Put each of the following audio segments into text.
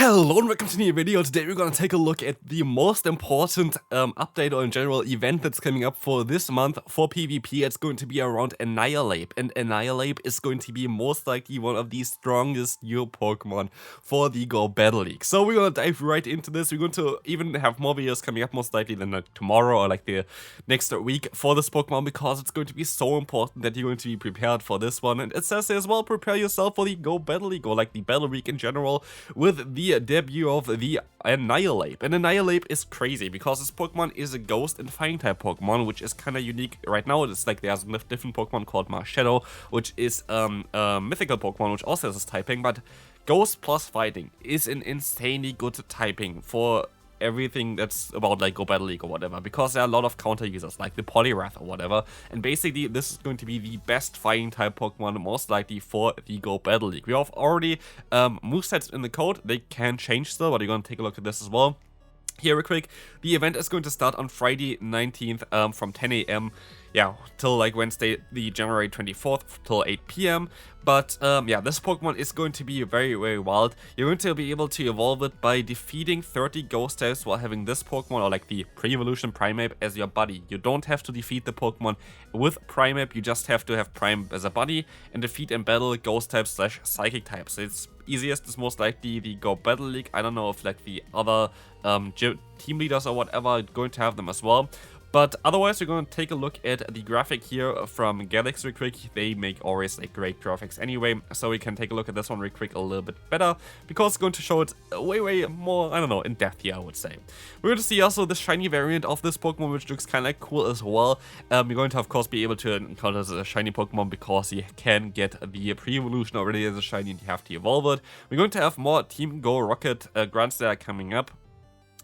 Hello and welcome to the new video. Today we're gonna take a look at the most important update or in general event that's coming up for this month for PvP. It's going to be around Annihilape, and Annihilape is going to be most likely one of the strongest new Pokemon for the Go Battle League. So we're gonna dive right into this. We're going to even have more videos coming up most likely than tomorrow or like the next week for this Pokemon, because it's going to be so important that you're going to be prepared for this one. And it says as well, prepare yourself for the Go Battle League or like the Battle Week in general with the debut of the Annihilape. And Annihilape is crazy because this Pokemon is a ghost and fire type Pokemon, which is kind of unique right now. It's like there's a different Pokemon called Marshadow, which is a mythical Pokemon which also has this typing, but ghost plus fighting is an insanely good typing for everything that's about like Go Battle League or whatever, because there are a lot of counter users like the Poliwrath or whatever, and basically this is going to be the best fighting type Pokemon most likely for the Go Battle League. We have already movesets in the code. They can change still, but you're gonna take a look at this as well. Here real quick, the event is going to start on Friday 19th from 10 AM, yeah, till like Wednesday the January 24th till 8 PM. But yeah, this Pokemon is going to be very, very wild. You're going to be able to evolve it by defeating 30 ghost types while having this Pokemon or like the pre-evolution Primeape as your buddy. You don't have to defeat the Pokemon with Primeape, you just have to have Primeape as a buddy and defeat and battle ghost types / psychic types. It's easiest is most likely the Go Battle League. I don't know if like the other team leaders or whatever are going to have them as well. But otherwise, we're going to take a look at the graphic here from Galaxy real quick. They make always like great graphics anyway, so we can take a look at this one real quick a little bit better, because it's going to show it way more, I don't know, in depth here, I would say. We're going to see also the shiny variant of this Pokemon, which looks kind of cool as well. You're going to, of course, be able to encounter the shiny Pokemon because you can get the pre-evolution already as a shiny and you have to evolve it. We're going to have more Team Go Rocket grunts that are coming up.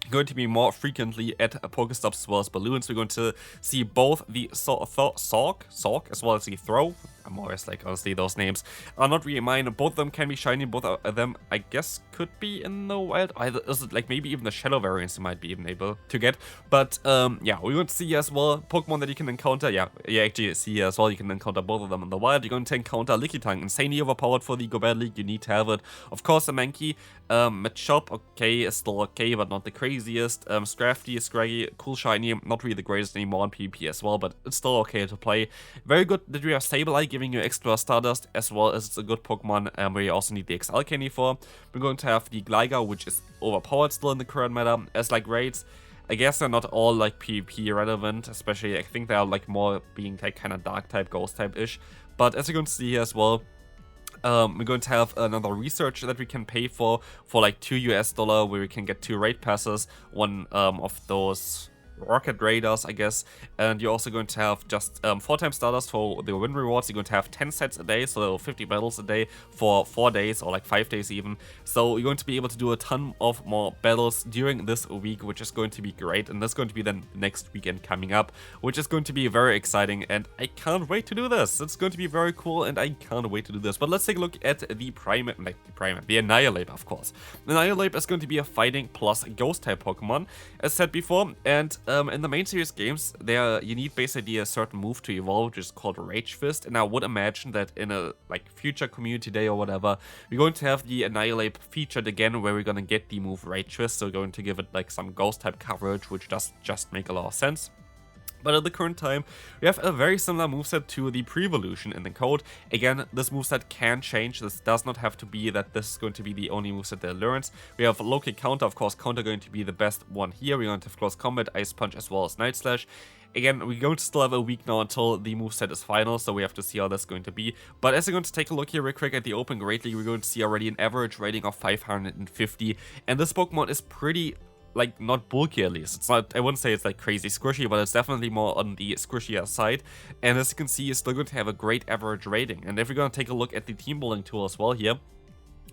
Going to be more frequently at Pokestops as well as balloons. We're going to see both the Sork as well as the Throw. I'm always like, honestly, those names are not really mine. Both of them can be shiny. Both of them, I guess, could be in the wild. Either is it like maybe even the shadow variants you might be even able to get. But yeah, we're going to see as well Pokemon that you can encounter. Yeah, you actually see as well you can encounter both of them in the wild. You're going to encounter Lickitung, insanely overpowered for the Go Battle League. You need to have it. Of course, a Mankey, Machop, okay, is still okay, but not the craziest. Scrafty, Scraggy, cool shiny, not really the greatest anymore on PvP as well, but it's still okay to play. Very good that we have Sableye, giving you extra Stardust, as well as it's a good Pokemon where you also need the XL Candy for. We're going to have the Gligar, which is overpowered still in the current meta, as like raids. I guess they're not all like PvP relevant, especially I think they are like more being like kind of dark type, ghost type-ish. But as you're going to see here as well, we're going to have another research that we can pay for like $2 US, where we can get 2 raid passes, one of those Rocket Raiders, I guess, and you're also going to have just 4 times Stardust for the win rewards. You're going to have 10 sets a day, so 50 battles a day for 4 days or like 5 days even. So you're going to be able to do a ton of more battles during this week, which is going to be great. And that's going to be then next weekend coming up, which is going to be very exciting. And I can't wait to do this. It's going to be very cool, and I can't wait to do this. But let's take a look at the the Annihilape, of course. Annihilape is going to be a fighting plus ghost type Pokemon, as said before, and in the main series games, you need basically a certain move to evolve, which is called Rage Fist, and I would imagine that in a like future community day or whatever, we're going to have the Annihilape featured again, where we're going to get the move Rage Fist, so we're going to give it like some ghost type coverage, which does just make a lot of sense. But at the current time, we have a very similar moveset to the pre-evolution in the code. Again, this moveset can change. This does not have to be that this is going to be the only moveset that learns. We have low-kick counter, of course, counter going to be the best one here. We're going to have close combat, ice punch, as well as night slash. Again, we're going to still have a week now until the moveset is final, so we have to see how that's going to be. But as we're going to take a look here real quick at the Open Great League, we're going to see already an average rating of 550. And this Pokemon is pretty, like, not bulky at least. It's not, I wouldn't say it's like crazy squishy, but it's definitely more on the squishier side. And as you can see, it's still going to have a great average rating. And if we're going to take a look at the team building tool as well here,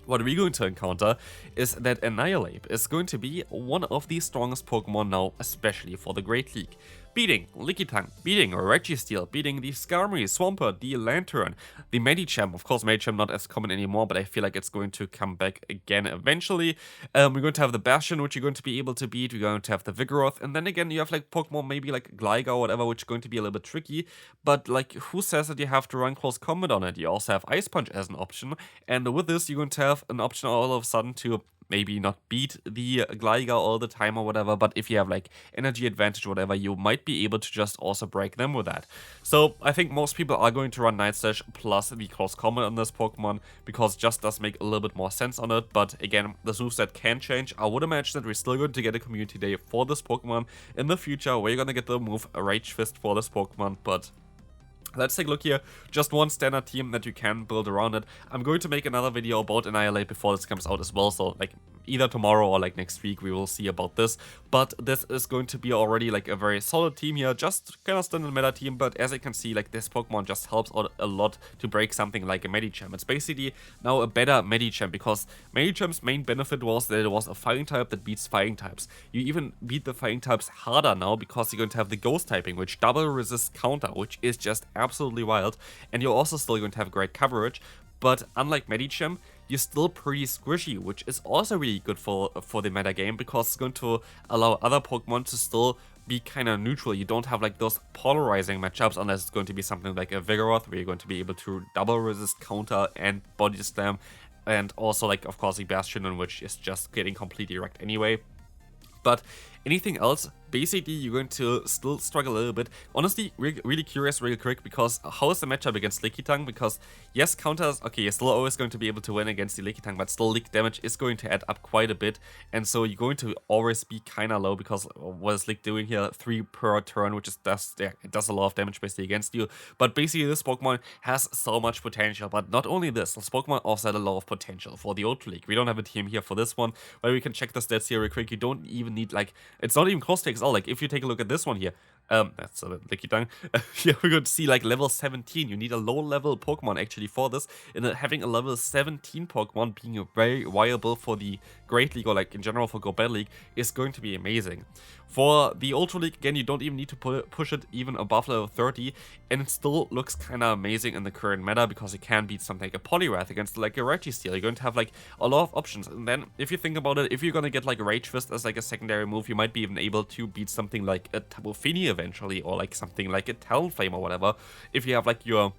what we're going to encounter is that Annihilape is going to be one of the strongest Pokemon now, especially for the Great League. beating Lickitung, beating Registeel, beating the Skarmory, Swampert, the Lantern, the Medicham. Of course, Medicham not as common anymore, but I feel like it's going to come back again eventually. We're going to have the Bastion, which you're going to be able to beat. We're going to have the Vigoroth, and then again, you have like Pokemon maybe like Gligar or whatever, which is going to be a little bit tricky. But like, who says that you have to run close combat on it? You also have Ice Punch as an option, and with this, you're going to have an option all of a sudden to maybe not beat the Gligar all the time or whatever, but if you have like energy advantage or whatever, you might be able to just also break them with that. So I think most people are going to run Night Slash plus the close combat on this Pokemon, because it just does make a little bit more sense on it. But again, the moveset can change. I would imagine that we're still going to get a community day for this Pokemon in the future, where you're gonna get the move Rage Fist for this Pokemon, but let's take a look here. Just one standard team that you can build around it. I'm going to make another video about Annihilape before this comes out as well, so like either tomorrow or like next week we will see about this. But this is going to be already like a very solid team here, just kind of standard meta team, but as you can see, like this Pokemon just helps out a lot to break something like a Medicham. It's basically now a better Medicham, because Medicham's main benefit was that it was a fighting type that beats fighting types. You even beat the fighting types harder now, because you're going to have the ghost typing, which double resists counter, which is just absolutely wild, and you're also still going to have great coverage. But unlike Medicham, you're still pretty squishy, which is also really good for the meta game, because it's going to allow other Pokemon to still be kind of neutral. You don't have like those polarizing matchups, unless it's going to be something like a Vigoroth, where you're going to be able to double resist counter and body slam, and also like of course the Bastion, which is just getting completely wrecked anyway. But anything else, basically you're going to still struggle a little bit. Honestly, really curious real quick, because how is the matchup against Lickitung? Because yes, counters, okay, you're still always going to be able to win against the Lickitung, but still Lick damage is going to add up quite a bit, and so you're going to always be kind of low, because what is Lick doing here? 3 per turn, which is it does a lot of damage basically against you. But basically this Pokemon has so much potential. But not only this Pokemon also had a lot of potential for the Ultra League. We don't have a team here for this one, but we can check the stats here real quick. You don't even need like, it's not even close to XL. Like if you take a look at this one here, that's a Lickitung. Here we're going to see like level 17. You need a low level Pokemon actually for this, and having a level 17 Pokemon being very viable for the Great League, or like in general for Go Battle League, is going to be amazing. For the Ultra League, again, you don't even need to push it even above level 30, and it still looks kind of amazing in the current meta, because it can beat something like a Poliwrath against like a Registeel. You're going to have like a lot of options, and then if you think about it, if you're going to get like Rage Fist as like a secondary move, you might be even able to beat something like a Tapu Fini eventually, or like something like a Talonflame or whatever. If you have like your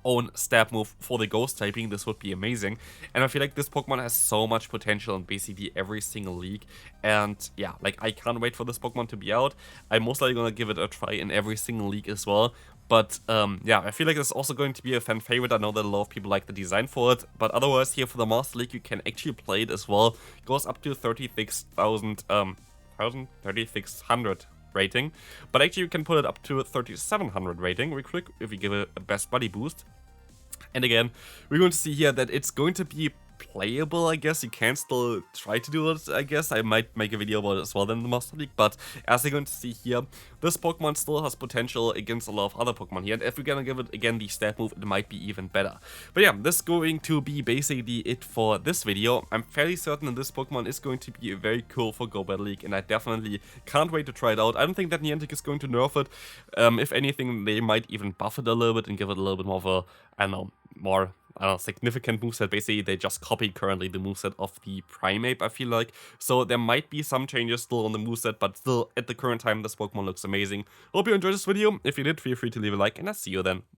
own stab move for the ghost typing, this would be amazing. And I feel like this Pokemon has so much potential in basically every single league, and yeah, like I can't wait for this Pokemon to be out. I'm most likely gonna give it a try in every single league as well. But yeah, I feel like it's also going to be a fan favorite. I know that a lot of people like the design for it, but otherwise here for the Master League you can actually play it as well. It goes up to 3600 rating, but actually you can put it up to a 3700 rating real quick if you give it a best buddy boost. And again, we're going to see here that it's going to be playable, I guess. You can still try to do it, I guess. I might make a video about it as well in the Master League, but as you're going to see here, this Pokemon still has potential against a lot of other Pokemon here, and if we're gonna give it again the stat move, it might be even better. But yeah, this is going to be basically it for this video. I'm fairly certain that this Pokemon is going to be very cool for Go Battle League, and I definitely can't wait to try it out. I don't think that Niantic is going to nerf it. If anything, they might even buff it a little bit and give it a little bit more of a, I don't know, more significant moveset. Basically, they just copied currently the moveset of the Primeape, I feel like. So there might be some changes still on the moveset, but still, at the current time, this Pokemon looks amazing. Hope you enjoyed this video. If you did, feel free to leave a like, and I'll see you then.